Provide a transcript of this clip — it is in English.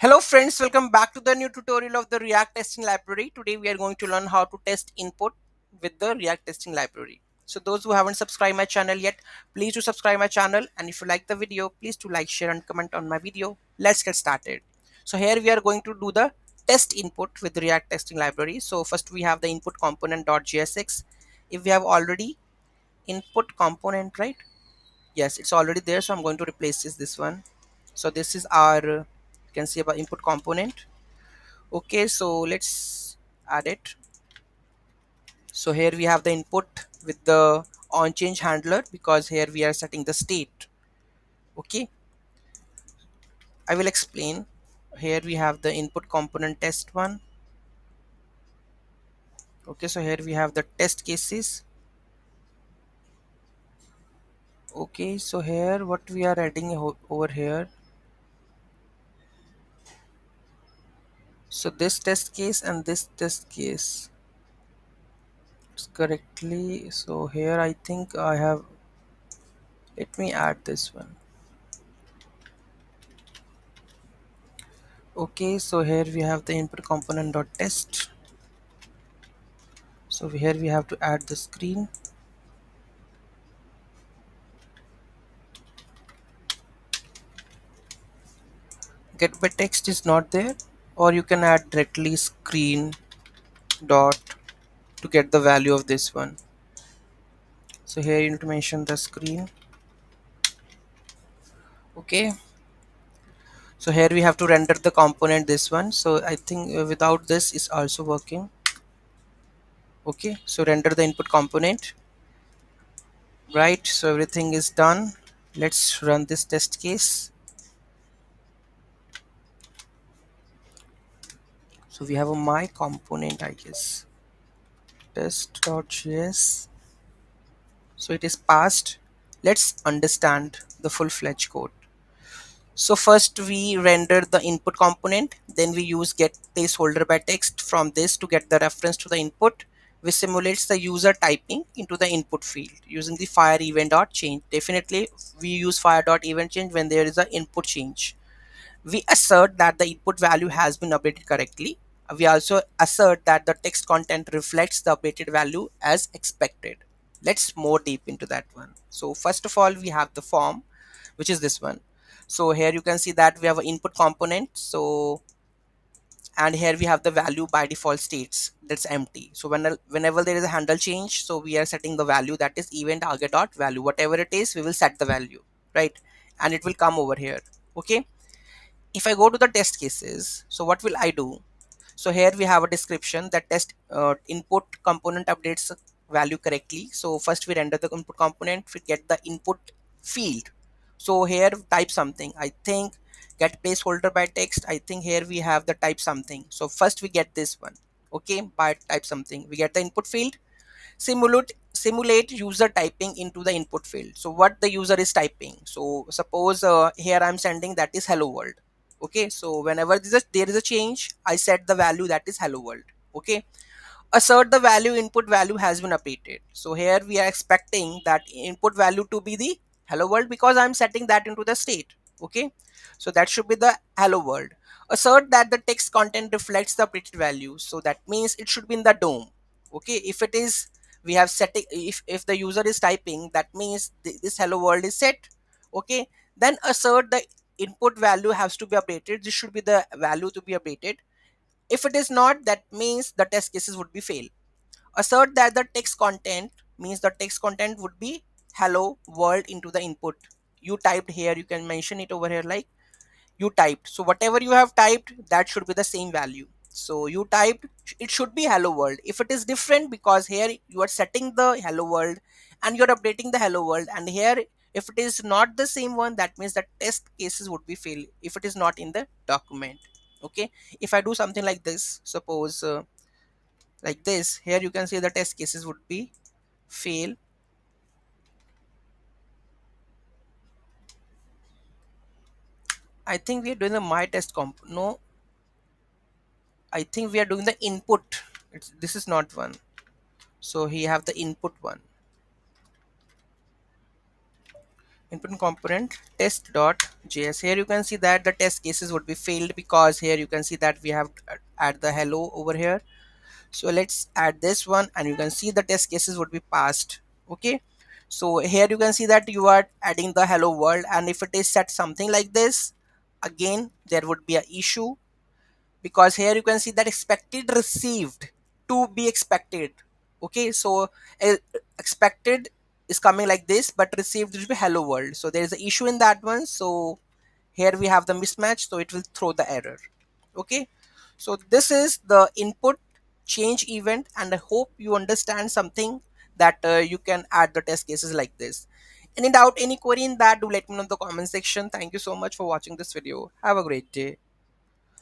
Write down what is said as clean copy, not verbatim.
Hello friends, welcome back to the new tutorial of the React testing library. Today we are going to learn how to test input with the React testing library. So those who haven't subscribed my channel yet, please do subscribe my channel, and if you like the video, please do like, share and comment on my video. Let's get started. So here we are going to do the test input with the React testing library. So first we have the input component.jsx. If we have already input component, right? Yes, it's already there, so I'm going to replace this one. So this is our you can see about input component. Okay, so let's add it. So here we have the input with the on change handler, because here we are setting the state. Okay, I will explain. Here we have the input component test one. Okay, so here we have the test cases. Okay, so here what we are adding over here, so this test case and this test case correctly. So here I think I have, let me add this one. Okay, so here we have the input component dot test. So here we have to add the screen. Get by text is not there, or you can add directly screen dot to get the value of this one. So here you need to mention the screen. Okay, so here we have to render the component this one. So I think without this is also working. Okay, so render the input component. Right, so everything is done. Let's run this test case. So we have a my component, I guess, test.js. So it is passed. Let's understand the full-fledged code. So first we render the input component, then we use get placeholder by text from this to get the reference to the input, which simulates the user typing into the input field using the fire event dot change. Definitely we use fire dot event change when there is an input change. We assert that the input value has been updated correctly. We also assert that the text content reflects the updated value as expected. Let's more deep into that one. So first of all, we have the form, which is this one. So here you can see that we have an input component. So and here we have the value by default states, that's empty. So whenever there is a handle change, so we are setting the value, that is event target dot value, whatever it is we will set the value, right? And it will come over here. Okay, if I go to the test cases, so what will I do? So here we have a description that test input component updates value correctly. So first we render the input component, we get the input field. So here type something, I think get placeholder by text. I think here we have the type something. So first we get this one. Okay, by type something, we get the input field. Simulate user typing into the input field. So what the user is typing, so suppose here I'm sending that is hello world. Okay, so whenever there is a change, I set the value that is hello world. Okay, assert the value input value has been updated. So here we are expecting that input value to be the hello world, because I'm setting that into the state. Okay, so that should be the hello world. Assert that the text content reflects the updated value, so that means it should be in the dom. Okay, if it is, we have setting, if the user is typing, that means this hello world is set. Okay, then assert the input value has to be updated, this should be the value to be updated. If it is not, that means the test cases would be fail. Assert that the text content means the text content would be hello world into the input. You typed here, you can mention it over here like you typed. So whatever you have typed, that should be the same value. So you typed, it should be hello world. If it is different, because here you are setting the hello world and you're updating the hello world, and here if it is not the same one, that means the test cases would be fail if it is not in the document. Okay, if I do something like this, suppose like this, here you can see the test cases would be fail. I think we are doing the my test comp, no, I think we are doing the input. This is not one. So he have the input one. input component test.js. Here you can see that the test cases would be failed because here you can see that we have add the hello over here. So let's add this one and you can see the test cases would be passed. Okay, so here you can see that you are adding the hello world, and if it is set something like this, again there would be a issue, because here you can see that expected received to be expected. Okay, so uh, expected is coming like this, but received will be hello world, so there is an issue in that one. So here we have the mismatch, so it will throw the error. Okay, so this is the input change event, and I hope you understand something, that you can add the test cases like this. Any doubt, any query in that, do let me know in the comment section. Thank you so much for watching this video. Have a great day.